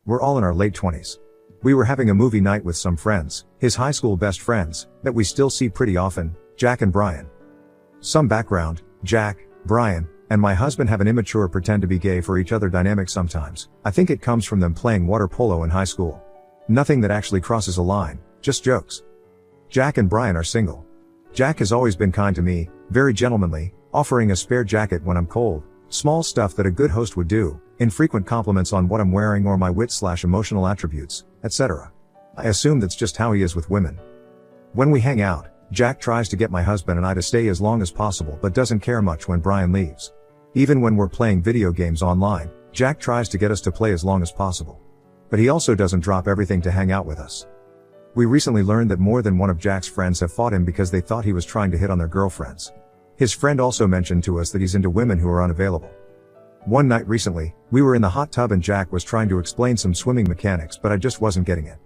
We're all in our late 20s. We were having a movie night with some friends, his high school best friends, that we still see pretty often, Jack and Brian. Some background: Jack, Brian, and my husband have an immature pretend to be gay for each other dynamic sometimes. I think it comes from them playing water polo in high school. Nothing that actually crosses a line, just jokes. Jack and Brian are single. Jack has always been kind to me, very gentlemanly, offering a spare jacket when I'm cold, small stuff that a good host would do, infrequent compliments on what I'm wearing or my wit/emotional attributes, etc. I assume that's just how he is with women. When we hang out, Jack tries to get my husband and I to stay as long as possible but doesn't care much when Brian leaves. Even when we're playing video games online, Jack tries to get us to play as long as possible. But he also doesn't drop everything to hang out with us. We recently learned that more than one of Jack's friends have fought him because they thought he was trying to hit on their girlfriends. His friend also mentioned to us that he's into women who are unavailable. One night recently, we were in the hot tub and Jack was trying to explain some swimming mechanics but I just wasn't getting it.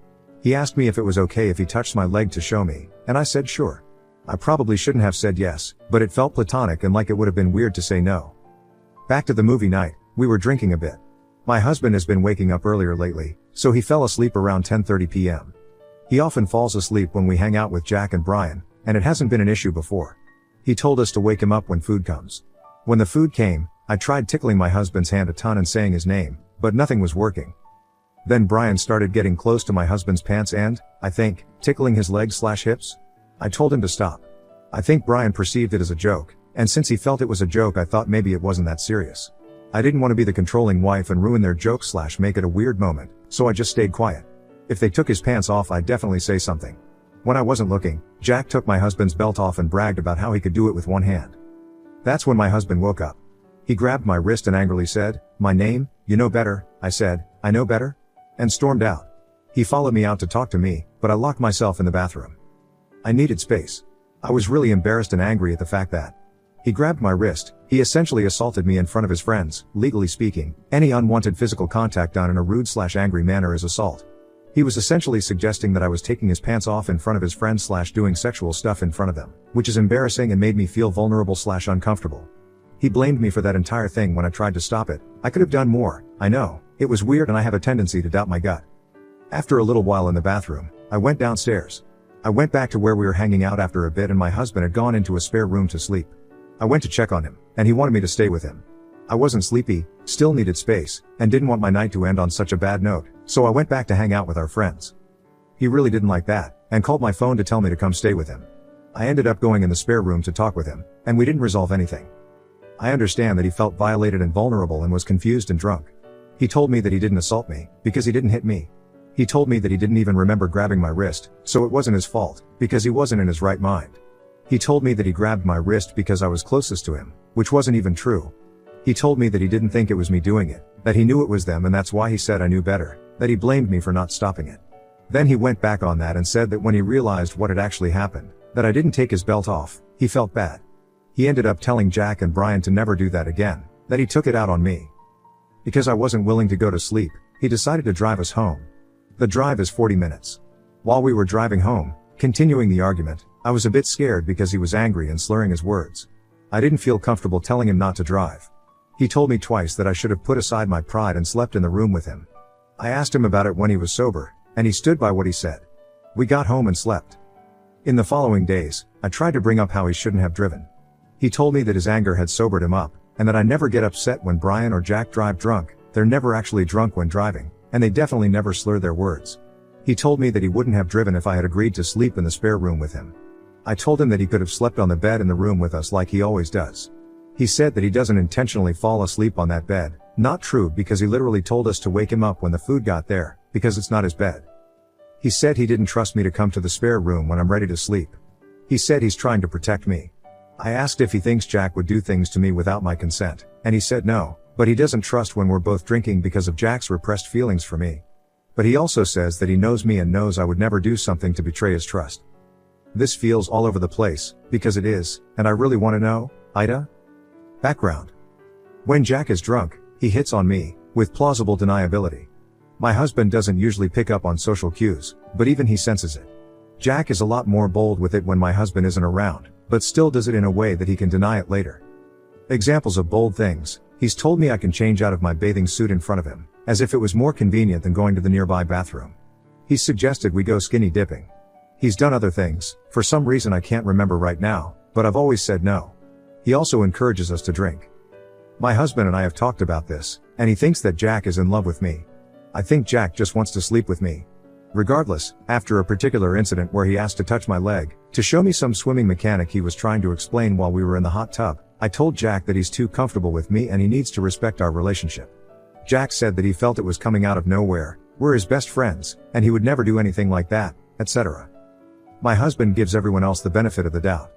He asked me if it was okay if he touched my leg to show me, and I said sure. I probably shouldn't have said yes, but it felt platonic and like it would have been weird to say no. Back to the movie night, we were drinking a bit. My husband has been waking up earlier lately, so he fell asleep around 10:30 p.m. He often falls asleep when we hang out with Jack and Brian, and it hasn't been an issue before. He told us to wake him up when food comes. When the food came, I tried tickling my husband's hand a ton and saying his name, but nothing was working. Then Brian started getting close to my husband's pants and, I think, tickling his legs/hips. I told him to stop. I think Brian perceived it as a joke, and since he felt it was a joke I thought maybe it wasn't that serious. I didn't want to be the controlling wife and ruin their joke/make it a weird moment, so I just stayed quiet. If they took his pants off I'd definitely say something. When I wasn't looking, Jack took my husband's belt off and bragged about how he could do it with one hand. That's when my husband woke up. He grabbed my wrist and angrily said, "My name? You know better." I said, "I know better," and stormed out. He followed me out to talk to me, but I locked myself in the bathroom. I needed space. I was really embarrassed and angry at the fact that he grabbed my wrist. He essentially assaulted me in front of his friends. Legally speaking, any unwanted physical contact done in a rude/angry manner is assault. He was essentially suggesting that I was taking his pants off in front of his friends/doing sexual stuff in front of them, which is embarrassing and made me feel vulnerable/uncomfortable. He blamed me for that entire thing when I tried to stop it. I could have done more, I know. It was weird and I have a tendency to doubt my gut. After a little while in the bathroom, I went downstairs. I went back to where we were hanging out after a bit and my husband had gone into a spare room to sleep. I went to check on him, and he wanted me to stay with him. I wasn't sleepy, still needed space, and didn't want my night to end on such a bad note, so I went back to hang out with our friends. He really didn't like that, and called my phone to tell me to come stay with him. I ended up going in the spare room to talk with him, and we didn't resolve anything. I understand that he felt violated and vulnerable and was confused and drunk. He told me that he didn't assault me, because he didn't hit me. He told me that he didn't even remember grabbing my wrist, so it wasn't his fault, because he wasn't in his right mind. He told me that he grabbed my wrist because I was closest to him, which wasn't even true. He told me that he didn't think it was me doing it, that he knew it was them and that's why he said I knew better, that he blamed me for not stopping it. Then he went back on that and said that when he realized what had actually happened, that I didn't take his belt off, he felt bad. He ended up telling Jack and Brian to never do that again, that he took it out on me. Because I wasn't willing to go to sleep, he decided to drive us home. The drive is 40 minutes. While we were driving home, continuing the argument, I was a bit scared because he was angry and slurring his words. I didn't feel comfortable telling him not to drive. He told me twice that I should have put aside my pride and slept in the room with him. I asked him about it when he was sober, and he stood by what he said. We got home and slept. In the following days, I tried to bring up how he shouldn't have driven. He told me that his anger had sobered him up, and that I never get upset when Brian or Jack drive drunk. They're never actually drunk when driving, and they definitely never slur their words. He told me that he wouldn't have driven if I had agreed to sleep in the spare room with him. I told him that he could have slept on the bed in the room with us like he always does. He said that he doesn't intentionally fall asleep on that bed. Not true, because he literally told us to wake him up when the food got there, because it's not his bed. He said he didn't trust me to come to the spare room when I'm ready to sleep. He said he's trying to protect me. I asked if he thinks Jack would do things to me without my consent, and he said no, but he doesn't trust when we're both drinking because of Jack's repressed feelings for me. But he also says that he knows me and knows I would never do something to betray his trust. This feels all over the place, because it is, and I really want to know, Ida? Background. When Jack is drunk, he hits on me, with plausible deniability. My husband doesn't usually pick up on social cues, but even he senses it. Jack is a lot more bold with it when my husband isn't around, but still does it in a way that he can deny it later. Examples of bold things: he's told me I can change out of my bathing suit in front of him, as if it was more convenient than going to the nearby bathroom. He's suggested we go skinny dipping. He's done other things, for some reason I can't remember right now, but I've always said no. He also encourages us to drink. My husband and I have talked about this, and he thinks that Jack is in love with me. I think Jack just wants to sleep with me. Regardless, after a particular incident where he asked to touch my leg, to show me some swimming mechanic he was trying to explain while we were in the hot tub, I told Jack that he's too comfortable with me and he needs to respect our relationship. Jack said that he felt it was coming out of nowhere, we're his best friends, and he would never do anything like that, etc. My husband gives everyone else the benefit of the doubt.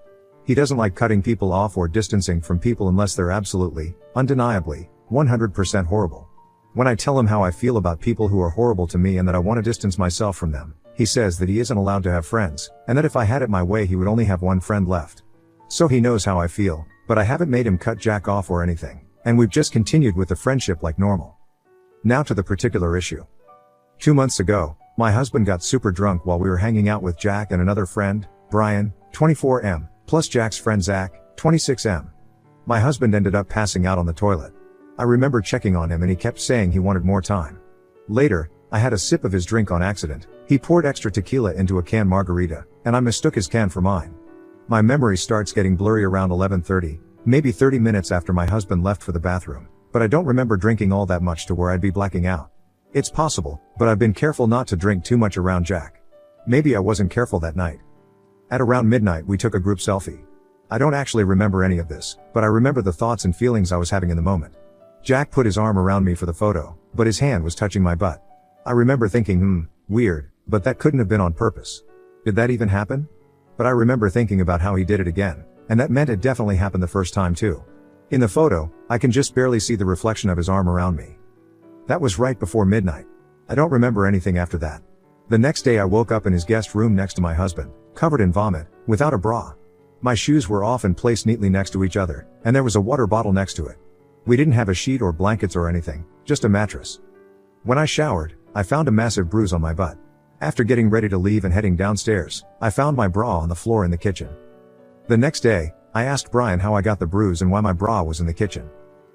He doesn't like cutting people off or distancing from people unless they're absolutely, undeniably, 100% horrible. When I tell him how I feel about people who are horrible to me and that I want to distance myself from them, he says that he isn't allowed to have friends, and that if I had it my way he would only have one friend left. So he knows how I feel, but I haven't made him cut Jack off or anything, and we've just continued with the friendship like normal. Now to the particular issue. 2 months ago, my husband got super drunk while we were hanging out with Jack and another friend, Brian, 24M, plus Jack's friend Zach, 26M. My husband ended up passing out on the toilet. I remember checking on him and he kept saying he wanted more time. Later, I had a sip of his drink on accident. He poured extra tequila into a can margarita, and I mistook his can for mine. My memory starts getting blurry around 11:30, maybe 30 minutes after my husband left for the bathroom, but I don't remember drinking all that much to where I'd be blacking out. It's possible, but I've been careful not to drink too much around Jack. Maybe I wasn't careful that night. At around midnight we took a group selfie. I don't actually remember any of this, but I remember the thoughts and feelings I was having in the moment. Jack put his arm around me for the photo, but his hand was touching my butt. I remember thinking, weird, but that couldn't have been on purpose. Did that even happen? But I remember thinking about how he did it again, and that meant it definitely happened the first time too. In the photo, I can just barely see the reflection of his arm around me. That was right before midnight. I don't remember anything after that. The next day I woke up in his guest room next to my husband, covered in vomit, without a bra. My shoes were off and placed neatly next to each other, and there was a water bottle next to it. We didn't have a sheet or blankets or anything, just a mattress. When I showered, I found a massive bruise on my butt. After getting ready to leave and heading downstairs, I found my bra on the floor in the kitchen. The next day, I asked Brian how I got the bruise and why my bra was in the kitchen.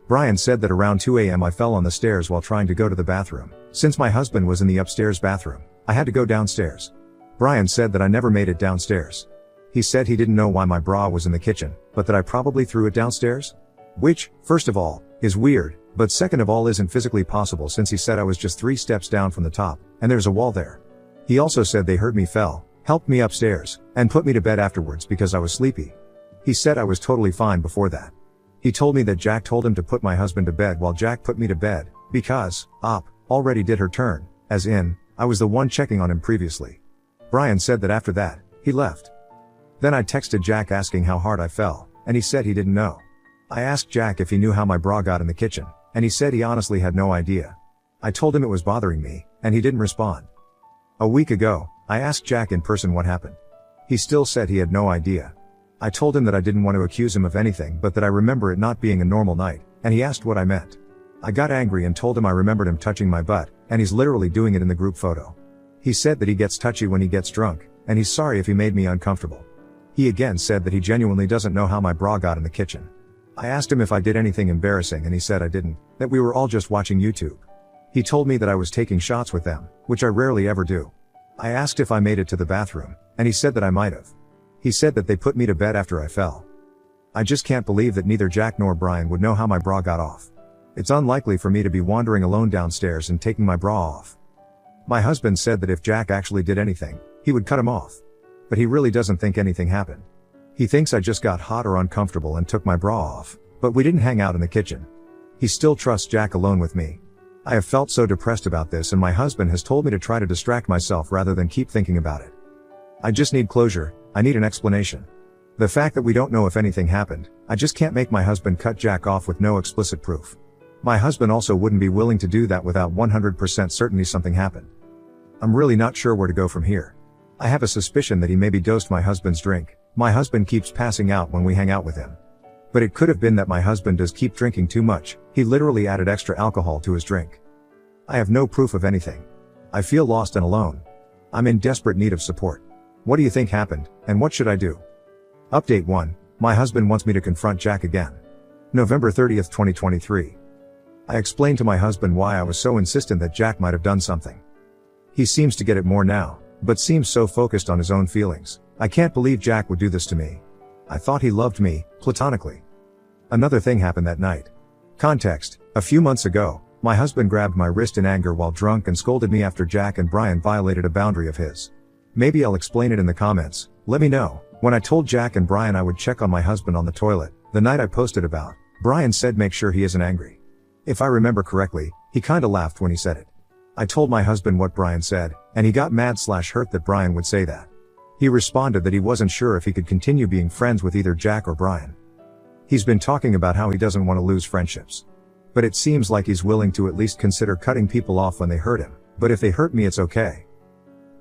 Brian said that around 2 a.m. I fell on the stairs while trying to go to the bathroom. Since my husband was in the upstairs bathroom, I had to go downstairs. Brian said that I never made it downstairs. He said he didn't know why my bra was in the kitchen, but that I probably threw it downstairs? Which, first of all, is weird, but second of all isn't physically possible since he said I was just 3 steps down from the top, and there's a wall there. He also said they heard me fell, helped me upstairs, and put me to bed afterwards because I was sleepy. He said I was totally fine before that. He told me that Jack told him to put my husband to bed while Jack put me to bed, because, already did her turn, as in, I was the one checking on him previously. Brian said that after that, he left. Then I texted Jack asking how hard I fell, and he said he didn't know. I asked Jack if he knew how my bra got in the kitchen, and he said he honestly had no idea. I told him it was bothering me, and he didn't respond. A week ago, I asked Jack in person what happened. He still said he had no idea. I told him that I didn't want to accuse him of anything but that I remember it not being a normal night, and he asked what I meant. I got angry and told him I remembered him touching my butt, and he's literally doing it in the group photo. He said that he gets touchy when he gets drunk, and he's sorry if he made me uncomfortable. He again said that he genuinely doesn't know how my bra got in the kitchen. I asked him if I did anything embarrassing and he said I didn't, that we were all just watching YouTube. He told me that I was taking shots with them, which I rarely ever do. I asked if I made it to the bathroom, and he said that I might have. He said that they put me to bed after I fell. I just can't believe that neither Jack nor Brian would know how my bra got off. It's unlikely for me to be wandering alone downstairs and taking my bra off. My husband said that if Jack actually did anything, he would cut him off. But he really doesn't think anything happened. He thinks I just got hot or uncomfortable and took my bra off, but we didn't hang out in the kitchen. He still trusts Jack alone with me. I have felt so depressed about this and my husband has told me to try to distract myself rather than keep thinking about it. I just need closure, I need an explanation. The fact that we don't know if anything happened, I just can't make my husband cut Jack off with no explicit proof. My husband also wouldn't be willing to do that without 100% certainty something happened. I'm really not sure where to go from here. I have a suspicion that he maybe dosed my husband's drink. My husband keeps passing out when we hang out with him. But it could have been that my husband does keep drinking too much, he literally added extra alcohol to his drink. I have no proof of anything. I feel lost and alone. I'm in desperate need of support. What do you think happened, and what should I do? Update 1. My husband wants me to confront Jack again. November 30th, 2023. I explained to my husband why I was so insistent that Jack might have done something. He seems to get it more now, but seems so focused on his own feelings. I can't believe Jack would do this to me. I thought he loved me, platonically. Another thing happened that night. Context: a few months ago, my husband grabbed my wrist in anger while drunk and scolded me after Jack and Brian violated a boundary of his. Maybe I'll explain it in the comments, let me know. When I told Jack and Brian I would check on my husband on the toilet, the night I posted about, Brian said make sure he isn't angry. If I remember correctly, he kinda laughed when he said it. I told my husband what Brian said, and he got mad/hurt that Brian would say that. He responded that he wasn't sure if he could continue being friends with either Jack or Brian. He's been talking about how he doesn't want to lose friendships. But it seems like he's willing to at least consider cutting people off when they hurt him, but if they hurt me it's okay.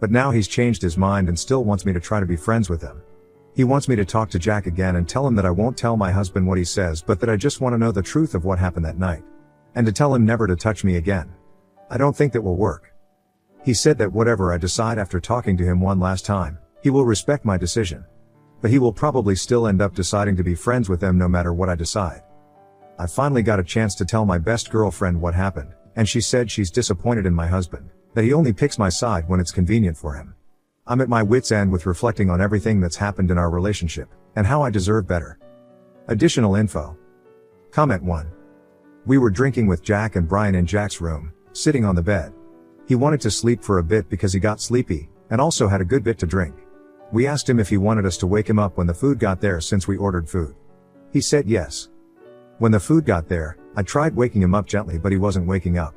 But now he's changed his mind and still wants me to try to be friends with him. He wants me to talk to Jack again and tell him that I won't tell my husband what he says but that I just want to know the truth of what happened that night. And to tell him never to touch me again. I don't think that will work. He said that whatever I decide after talking to him one last time, he will respect my decision. But he will probably still end up deciding to be friends with them no matter what I decide. I finally got a chance to tell my best girlfriend what happened, and she said she's disappointed in my husband, that he only picks my side when it's convenient for him. I'm at my wit's end with reflecting on everything that's happened in our relationship, and how I deserve better. Additional info. Comment 1. We were drinking with Jack and Brian in Jack's room, sitting on the bed. He wanted to sleep for a bit because he got sleepy, and also had a good bit to drink. We asked him if he wanted us to wake him up when the food got there since we ordered food. He said yes. When the food got there, I tried waking him up gently but he wasn't waking up.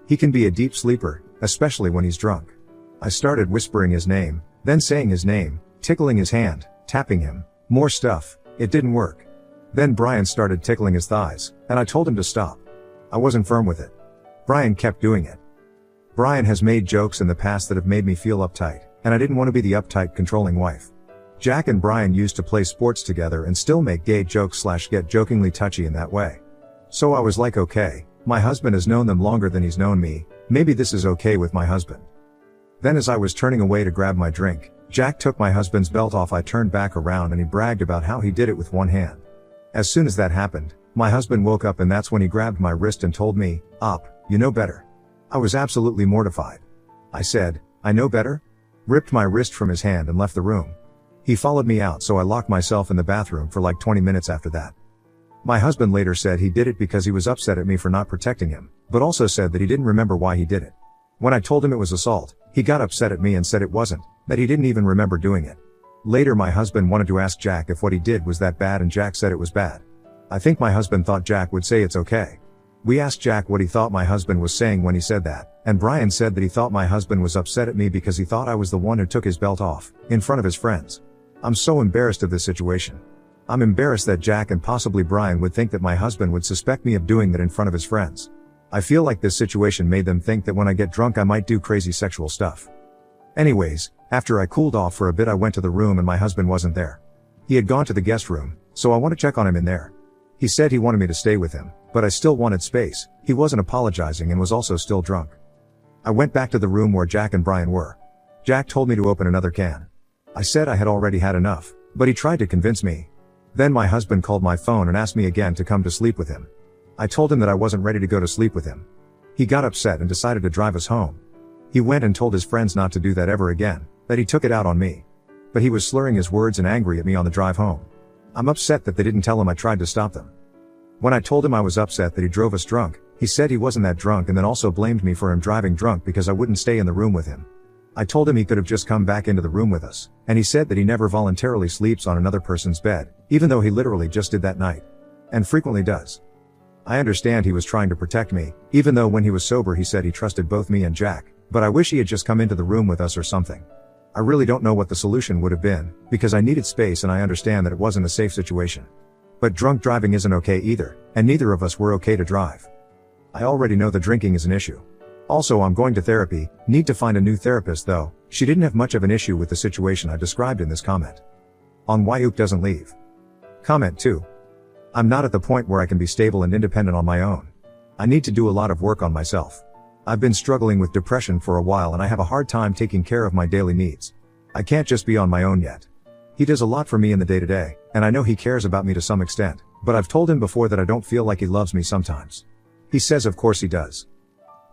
He can be a deep sleeper, especially when he's drunk. I started whispering his name, then saying his name, tickling his hand, tapping him, more stuff. It didn't work. Then Brian started tickling his thighs, and I told him to stop. I wasn't firm with it. Brian kept doing it. Brian has made jokes in the past that have made me feel uptight, and I didn't want to be the uptight, controlling wife. Jack and Brian used to play sports together and still make gay jokes/get jokingly touchy in that way. So I was like, okay, my husband has known them longer than he's known me, maybe this is okay with my husband. Then as I was turning away to grab my drink, Jack took my husband's belt off. I turned back around and he bragged about how he did it with one hand. As soon as that happened, my husband woke up and that's when he grabbed my wrist and told me, "Op, you know better." I was absolutely mortified. I said, "I know better?" Ripped my wrist from his hand and left the room. He followed me out, so I locked myself in the bathroom for like 20 minutes after that. My husband later said he did it because he was upset at me for not protecting him, but also said that he didn't remember why he did it. When I told him it was assault, he got upset at me and said it wasn't, that he didn't even remember doing it. Later my husband wanted to ask Jack if what he did was that bad and Jack said it was bad. I think my husband thought Jack would say it's okay. We asked Jack what he thought my husband was saying when he said that, and Brian said that he thought my husband was upset at me because he thought I was the one who took his belt off, in front of his friends. I'm so embarrassed of this situation. I'm embarrassed that Jack and possibly Brian would think that my husband would suspect me of doing that in front of his friends. I feel like this situation made them think that when I get drunk I might do crazy sexual stuff. Anyways, after I cooled off for a bit I went to the room and my husband wasn't there. He had gone to the guest room, so I want to check on him in there. He said he wanted me to stay with him, but I still wanted space. He wasn't apologizing and was also still drunk. I went back to the room where Jack and Brian were. Jack told me to open another can. I said I had already had enough, but he tried to convince me. Then my husband called my phone and asked me again to come to sleep with him. I told him that I wasn't ready to go to sleep with him. He got upset and decided to drive us home. He went and told his friends not to do that ever again, that he took it out on me. But he was slurring his words and angry at me on the drive home. I'm upset that they didn't tell him I tried to stop them. When I told him I was upset that he drove us drunk, he said he wasn't that drunk and then also blamed me for him driving drunk because I wouldn't stay in the room with him. I told him he could have just come back into the room with us, and he said that he never voluntarily sleeps on another person's bed, even though he literally just did that night. And frequently does. I understand he was trying to protect me, even though when he was sober he said he trusted both me and Jack, but I wish he had just come into the room with us or something. I really don't know what the solution would have been, because I needed space and I understand that it wasn't a safe situation. But drunk driving isn't okay either, and neither of us were okay to drive. I already know the drinking is an issue. Also, I'm going to therapy, need to find a new therapist though. She didn't have much of an issue with the situation I described in this comment. On why Ook doesn't leave. Comment 2. I'm not at the point where I can be stable and independent on my own. I need to do a lot of work on myself. I've been struggling with depression for a while and I have a hard time taking care of my daily needs. I can't just be on my own yet. He does a lot for me in the day-to-day, and I know he cares about me to some extent, but I've told him before that I don't feel like he loves me sometimes. He says of course he does.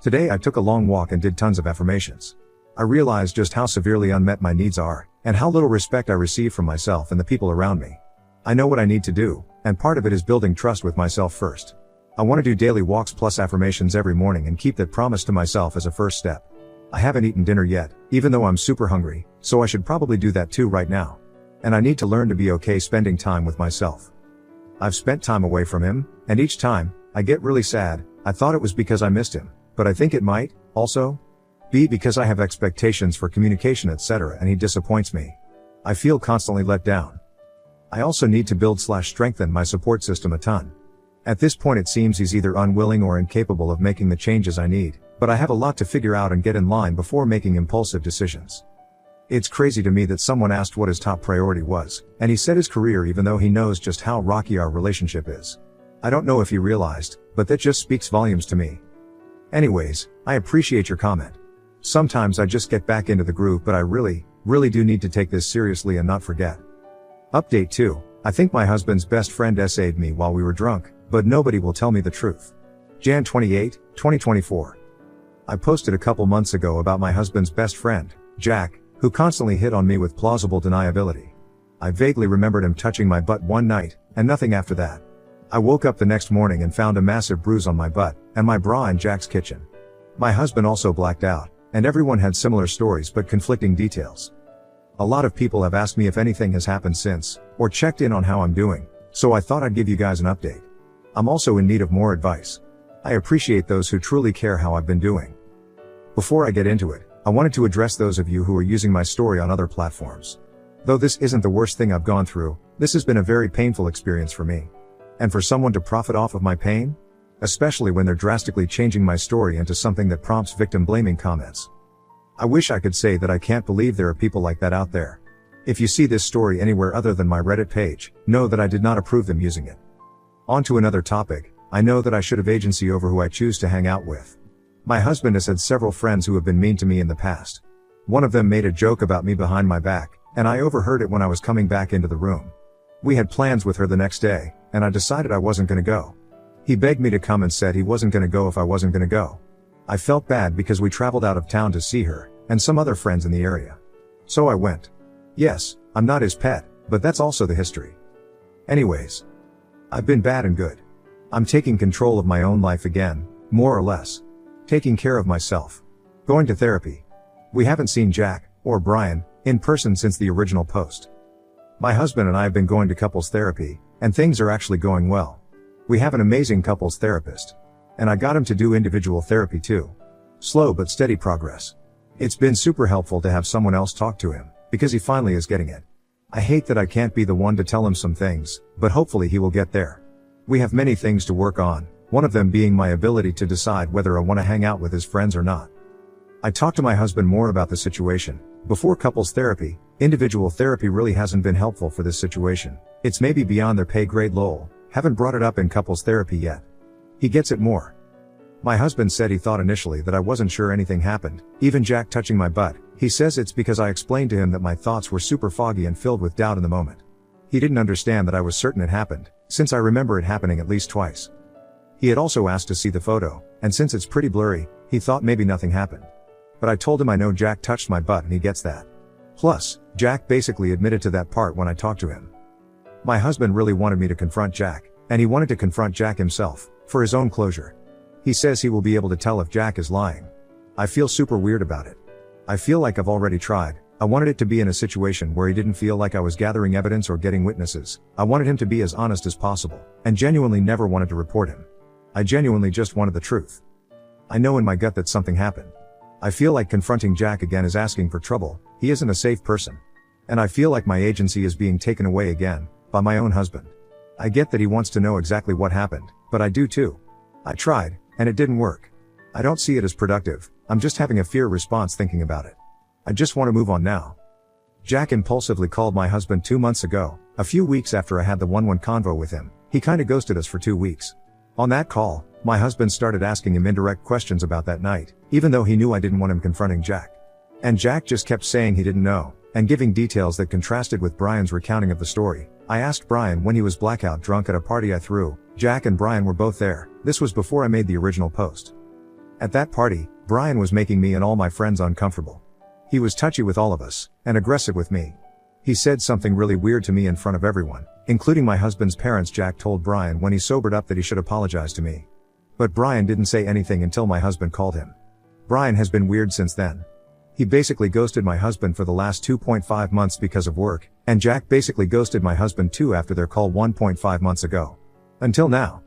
Today I took a long walk and did tons of affirmations. I realized just how severely unmet my needs are, and how little respect I receive from myself and the people around me. I know what I need to do, and part of it is building trust with myself first. I want to do daily walks plus affirmations every morning and keep that promise to myself as a first step. I haven't eaten dinner yet, even though I'm super hungry, so I should probably do that too right now. And I need to learn to be okay spending time with myself. I've spent time away from him, and each time, I get really sad. I thought it was because I missed him, but I think it might, also, be because I have expectations for communication etc. and he disappoints me. I feel constantly let down. I also need to build/strengthen my support system a ton. At this point it seems he's either unwilling or incapable of making the changes I need, but I have a lot to figure out and get in line before making impulsive decisions. It's crazy to me that someone asked what his top priority was, and he said his career even though he knows just how rocky our relationship is. I don't know if he realized, but that just speaks volumes to me. Anyways, I appreciate your comment. Sometimes I just get back into the groove, but I really do need to take this seriously and not forget. Update 2. I think my husband's best friend essayed me while we were drunk, but nobody will tell me the truth. Jan 28, 2024. I posted a couple months ago about my husband's best friend, Jack, who constantly hit on me with plausible deniability. I vaguely remembered him touching my butt one night, and nothing after that. I woke up the next morning and found a massive bruise on my butt, and my bra in Jack's kitchen. My husband also blacked out, and everyone had similar stories but conflicting details. A lot of people have asked me if anything has happened since, or checked in on how I'm doing, so I thought I'd give you guys an update. I'm also in need of more advice. I appreciate those who truly care how I've been doing. Before I get into it, I wanted to address those of you who are using my story on other platforms. Though this isn't the worst thing I've gone through, this has been a very painful experience for me. And for someone to profit off of my pain? Especially when they're drastically changing my story into something that prompts victim-blaming comments. I wish I could say that I can't believe there are people like that out there. If you see this story anywhere other than my Reddit page, know that I did not approve them using it. On to another topic. I know that I should have agency over who I choose to hang out with. My husband has had several friends who have been mean to me in the past. One of them made a joke about me behind my back, and I overheard it when I was coming back into the room. We had plans with her the next day, and I decided I wasn't gonna go. He begged me to come and said he wasn't gonna go if I wasn't gonna go. I felt bad because we traveled out of town to see her, and some other friends in the area. So I went. Yes, I'm not his pet, but that's also the history. Anyways. I've been bad and good. I'm taking control of my own life again, more or less. Taking care of myself. Going to therapy. We haven't seen Jack, or Brian, in person since the original post. My husband and I have been going to couples therapy, and things are actually going well. We have an amazing couples therapist. And I got him to do individual therapy too. Slow but steady progress. It's been super helpful to have someone else talk to him, because he finally is getting it. I hate that I can't be the one to tell him some things, but hopefully he will get there. We have many things to work on, one of them being my ability to decide whether I want to hang out with his friends or not. I talked to my husband more about the situation. Before couples therapy, individual therapy really hasn't been helpful for this situation. It's maybe beyond their pay grade lol, haven't brought it up in couples therapy yet. He gets it more. My husband said he thought initially that I wasn't sure anything happened, even Jack touching my butt. He says it's because I explained to him that my thoughts were super foggy and filled with doubt in the moment. He didn't understand that I was certain it happened, since I remember it happening at least twice. He had also asked to see the photo, and since it's pretty blurry, he thought maybe nothing happened. But I told him I know Jack touched my butt and he gets that. Plus, Jack basically admitted to that part when I talked to him. My husband really wanted me to confront Jack, and he wanted to confront Jack himself, for his own closure. He says he will be able to tell if Jack is lying. I feel super weird about it. I feel like I've already tried. I wanted it to be in a situation where he didn't feel like I was gathering evidence or getting witnesses. I wanted him to be as honest as possible, and genuinely never wanted to report him. I genuinely just wanted the truth. I know in my gut that something happened. I feel like confronting Jack again is asking for trouble. He isn't a safe person. And I feel like my agency is being taken away again, by my own husband. I get that he wants to know exactly what happened, but I do too. I tried, and it didn't work. I don't see it as productive. I'm just having a fear response thinking about it. I just want to move on now. Jack impulsively called my husband 2 months ago, a few weeks after I had the 1-1 convo with him. He kinda ghosted us for 2 weeks. On that call, my husband started asking him indirect questions about that night, even though he knew I didn't want him confronting Jack. And Jack just kept saying he didn't know, and giving details that contrasted with Brian's recounting of the story. I asked Brian when he was blackout drunk at a party I threw. Jack and Brian were both there. This was before I made the original post. At that party, Brian was making me and all my friends uncomfortable. He was touchy with all of us, and aggressive with me. He said something really weird to me in front of everyone, including my husband's parents. Jack told Brian when he sobered up that he should apologize to me. But Brian didn't say anything until my husband called him. Brian has been weird since then. He basically ghosted my husband for the last 2.5 months because of work, and Jack basically ghosted my husband too after their call 1.5 months ago. Until now.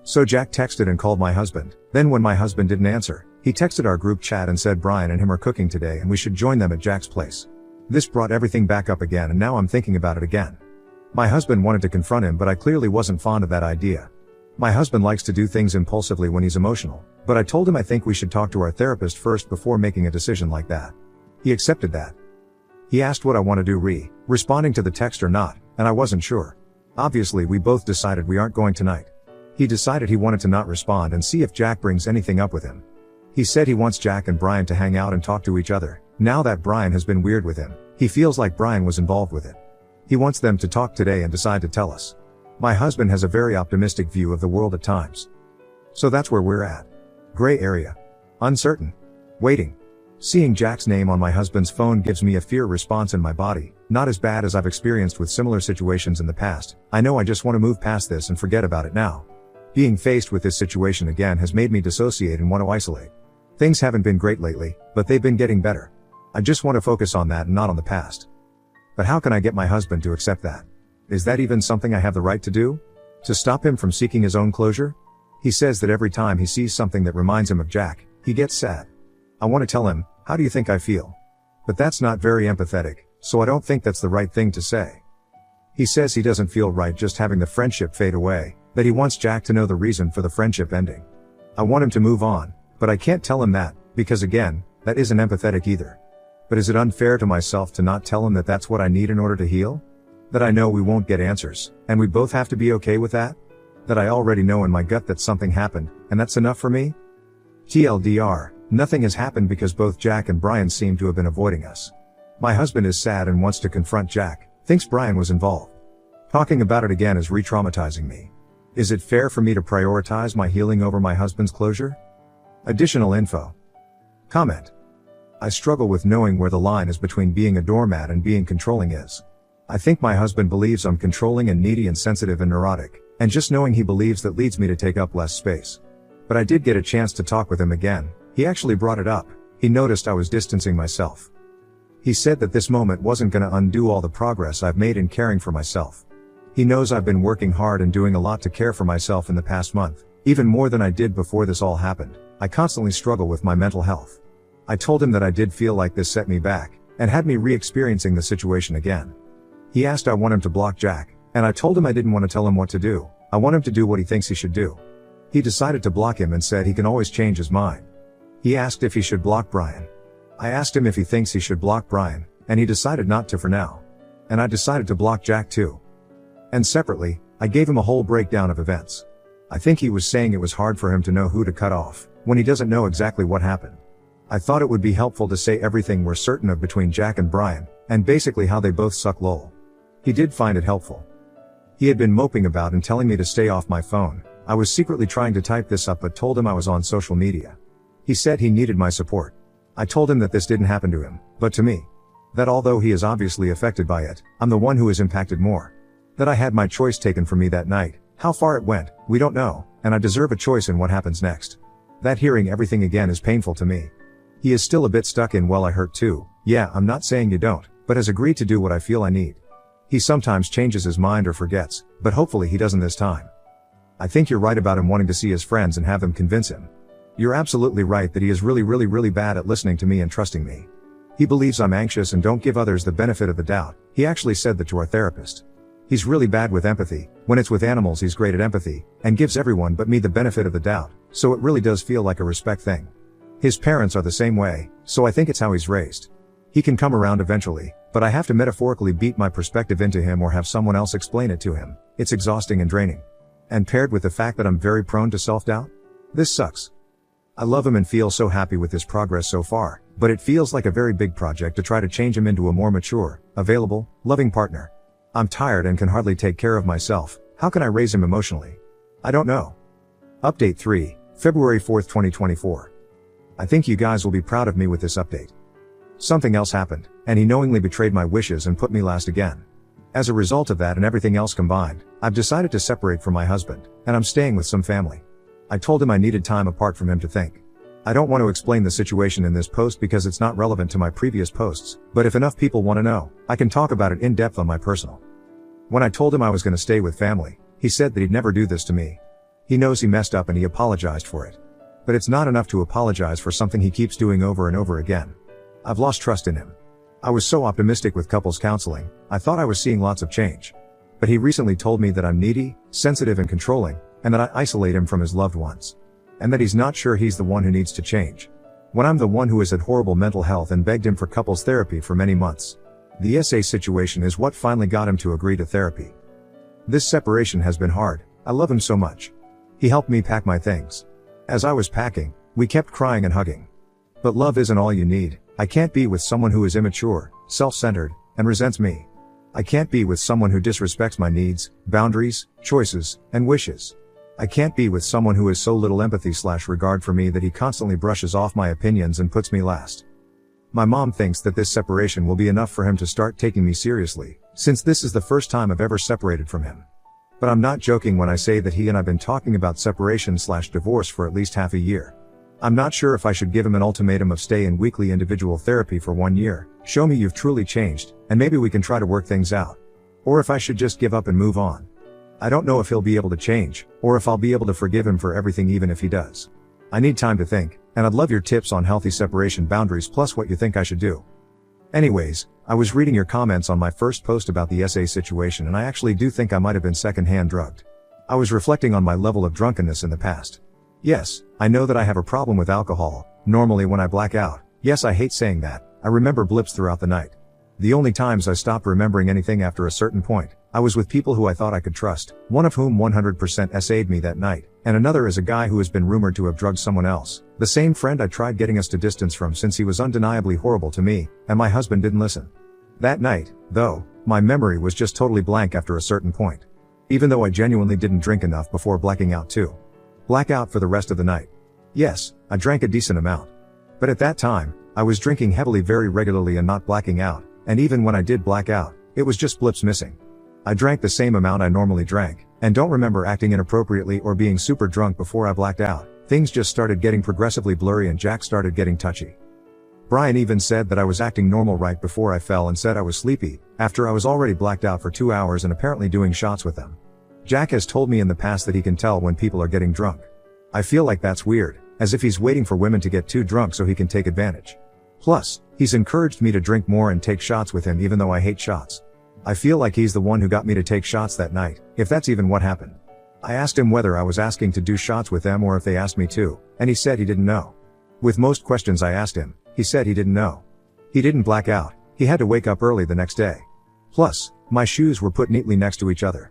So Jack texted and called my husband. Then when my husband didn't answer, he texted our group chat and said Brian and him are cooking today and we should join them at Jack's place. This brought everything back up again, and now I'm thinking about it again. My husband wanted to confront him, but I clearly wasn't fond of that idea. My husband likes to do things impulsively when he's emotional, but I told him I think we should talk to our therapist first before making a decision like that. He accepted that. He asked what I want to do, responding to the text or not, and I wasn't sure. Obviously we both decided we aren't going tonight. He decided he wanted to not respond and see if Jack brings anything up with him. He said he wants Jack and Brian to hang out and talk to each other. Now that Brian has been weird with him, he feels like Brian was involved with it. He wants them to talk today and decide to tell us. My husband has a very optimistic view of the world at times. So that's where we're at. Gray area. Uncertain. Waiting. Seeing Jack's name on my husband's phone gives me a fear response in my body, not as bad as I've experienced with similar situations in the past. I know I just want to move past this and forget about it now. Being faced with this situation again has made me dissociate and want to isolate. Things haven't been great lately, but they've been getting better. I just want to focus on that and not on the past. But how can I get my husband to accept that? Is that even something I have the right to do? To stop him from seeking his own closure? He says that every time he sees something that reminds him of Jack, he gets sad. I want to tell him, how do you think I feel? But that's not very empathetic, so I don't think that's the right thing to say. He says he doesn't feel right just having the friendship fade away, that he wants Jack to know the reason for the friendship ending. I want him to move on, but I can't tell him that, because again, that isn't empathetic either. But is it unfair to myself to not tell him that that's what I need in order to heal? That I know we won't get answers, and we both have to be okay with that? That I already know in my gut that something happened, and that's enough for me? TLDR, nothing has happened because both Jack and Brian seem to have been avoiding us. My husband is sad and wants to confront Jack, thinks Brian was involved. Talking about it again is re-traumatizing me. Is it fair for me to prioritize my healing over my husband's closure? Additional info. Comment. I struggle with knowing where the line is between being a doormat and being controlling is. I think my husband believes I'm controlling and needy and sensitive and neurotic, and just knowing he believes that leads me to take up less space. But I did get a chance to talk with him again. He actually brought it up. He noticed I was distancing myself. He said that this moment wasn't gonna undo all the progress I've made in caring for myself. He knows I've been working hard and doing a lot to care for myself in the past month, even more than I did before this all happened. I constantly struggle with my mental health. I told him that I did feel like this set me back, and had me re-experiencing the situation again. He asked I want him to block Jack, and I told him I didn't want to tell him what to do. I want him to do what he thinks he should do. He decided to block him and said he can always change his mind. He asked if he should block Brian. I asked him if he thinks he should block Brian, and he decided not to for now. And I decided to block Jack too. And separately, I gave him a whole breakdown of events. I think he was saying it was hard for him to know who to cut off, when he doesn't know exactly what happened. I thought it would be helpful to say everything we're certain of between Jack and Brian, and basically how they both suck lol. He did find it helpful. He had been moping about and telling me to stay off my phone. I was secretly trying to type this up but told him I was on social media. He said he needed my support. I told him that this didn't happen to him, but to me. That although he is obviously affected by it, I'm the one who is impacted more. That I had my choice taken from me that night. How far it went, we don't know, and I deserve a choice in what happens next. That hearing everything again is painful to me. He is still a bit stuck in well I hurt too. Yeah, I'm not saying you don't, but has agreed to do what I feel I need. He sometimes changes his mind or forgets, but hopefully he doesn't this time. I think you're right about him wanting to see his friends and have them convince him. You're absolutely right that he is really bad at listening to me and trusting me. He believes I'm anxious and don't give others the benefit of the doubt. He actually said that to our therapist. He's really bad with empathy. When it's with animals he's great at empathy, and gives everyone but me the benefit of the doubt, so it really does feel like a respect thing. His parents are the same way, so I think it's how he's raised. He can come around eventually, but I have to metaphorically beat my perspective into him or have someone else explain it to him. It's exhausting and draining. And paired with the fact that I'm very prone to self-doubt? This sucks. I love him and feel so happy with his progress so far, but it feels like a very big project to try to change him into a more mature, available, loving partner. I'm tired and can hardly take care of myself. How can I raise him emotionally? I don't know. Update 3, February 4th, 2024. I think you guys will be proud of me with this update. Something else happened, and he knowingly betrayed my wishes and put me last again. As a result of that and everything else combined, I've decided to separate from my husband, and I'm staying with some family. I told him I needed time apart from him to think. I don't want to explain the situation in this post because it's not relevant to my previous posts, but if enough people want to know, I can talk about it in depth on my personal. When I told him I was going to stay with family, he said that he'd never do this to me. He knows he messed up and he apologized for it. But it's not enough to apologize for something he keeps doing over and over again. I've lost trust in him. I was so optimistic with couples counseling, I thought I was seeing lots of change. But he recently told me that I'm needy, sensitive and controlling, and that I isolate him from his loved ones. And that he's not sure he's the one who needs to change. When I'm the one who has had horrible mental health and begged him for couples therapy for many months. The SA situation is what finally got him to agree to therapy. This separation has been hard. I love him so much. He helped me pack my things. As I was packing, we kept crying and hugging. But love isn't all you need. I can't be with someone who is immature, self-centered, and resents me. I can't be with someone who disrespects my needs, boundaries, choices, and wishes. I can't be with someone who has so little empathy/regard for me that he constantly brushes off my opinions and puts me last. My mom thinks that this separation will be enough for him to start taking me seriously, since this is the first time I've ever separated from him. But I'm not joking when I say that he and I've been talking about separation/divorce for at least half a year. I'm not sure if I should give him an ultimatum of stay in weekly individual therapy for 1 year, show me you've truly changed, and maybe we can try to work things out. Or if I should just give up and move on. I don't know if he'll be able to change, or if I'll be able to forgive him for everything even if he does. I need time to think, and I'd love your tips on healthy separation boundaries plus what you think I should do. Anyways, I was reading your comments on my first post about the SA situation and I actually do think I might have been secondhand drugged. I was reflecting on my level of drunkenness in the past. Yes, I know that I have a problem with alcohol, normally when I black out. Yes, I hate saying that. I remember blips throughout the night. The only times I stopped remembering anything after a certain point, I was with people who I thought I could trust, one of whom 100% SA'd me that night, and another is a guy who has been rumored to have drugged someone else, the same friend I tried getting us to distance from since he was undeniably horrible to me, and my husband didn't listen. That night, though, my memory was just totally blank after a certain point. Even though I genuinely didn't drink enough before blacking out too. Black out for the rest of the night. Yes, I drank a decent amount. But at that time, I was drinking heavily very regularly and not blacking out, and even when I did black out, it was just blips missing. I drank the same amount I normally drank, and don't remember acting inappropriately or being super drunk before I blacked out. Things just started getting progressively blurry and Jack started getting touchy. Brian even said that I was acting normal right before I fell and said I was sleepy, after I was already blacked out for 2 hours and apparently doing shots with them. Jack has told me in the past that he can tell when people are getting drunk. I feel like that's weird, as if he's waiting for women to get too drunk so he can take advantage. Plus, he's encouraged me to drink more and take shots with him even though I hate shots. I feel like he's the one who got me to take shots that night, if that's even what happened. I asked him whether I was asking to do shots with them or if they asked me to, and he said he didn't know. With most questions I asked him, he said he didn't know. He didn't black out, he had to wake up early the next day. Plus, my shoes were put neatly next to each other.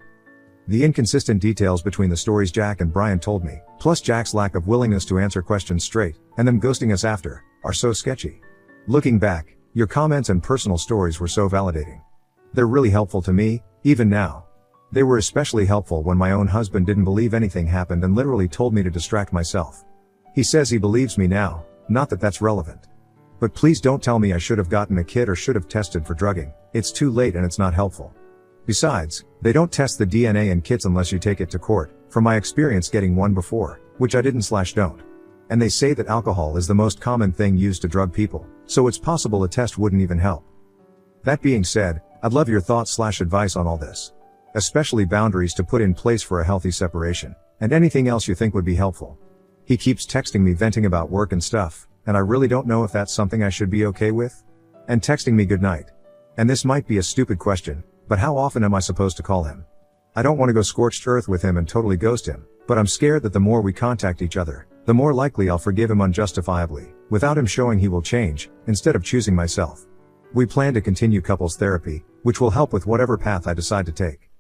The inconsistent details between the stories Jack and Brian told me, plus Jack's lack of willingness to answer questions straight, and them ghosting us after, are so sketchy. Looking back, your comments and personal stories were so validating. They're really helpful to me, even now. They were especially helpful when my own husband didn't believe anything happened and literally told me to distract myself. He says he believes me now, not that that's relevant. But please don't tell me I should have gotten a kit or should have tested for drugging, it's too late and it's not helpful. Besides, they don't test the DNA in kits unless you take it to court, from my experience getting one before, which I didn't/don't. And they say that alcohol is the most common thing used to drug people, so it's possible a test wouldn't even help. That being said, I'd love your thoughts/advice on all this. Especially boundaries to put in place for a healthy separation, and anything else you think would be helpful. He keeps texting me venting about work and stuff, and I really don't know if that's something I should be okay with. And texting me goodnight. And this might be a stupid question, but how often am I supposed to call him? I don't want to go scorched earth with him and totally ghost him, but I'm scared that the more we contact each other, the more likely I'll forgive him unjustifiably, without him showing he will change, instead of choosing myself. We plan to continue couples therapy, which will help with whatever path I decide to take.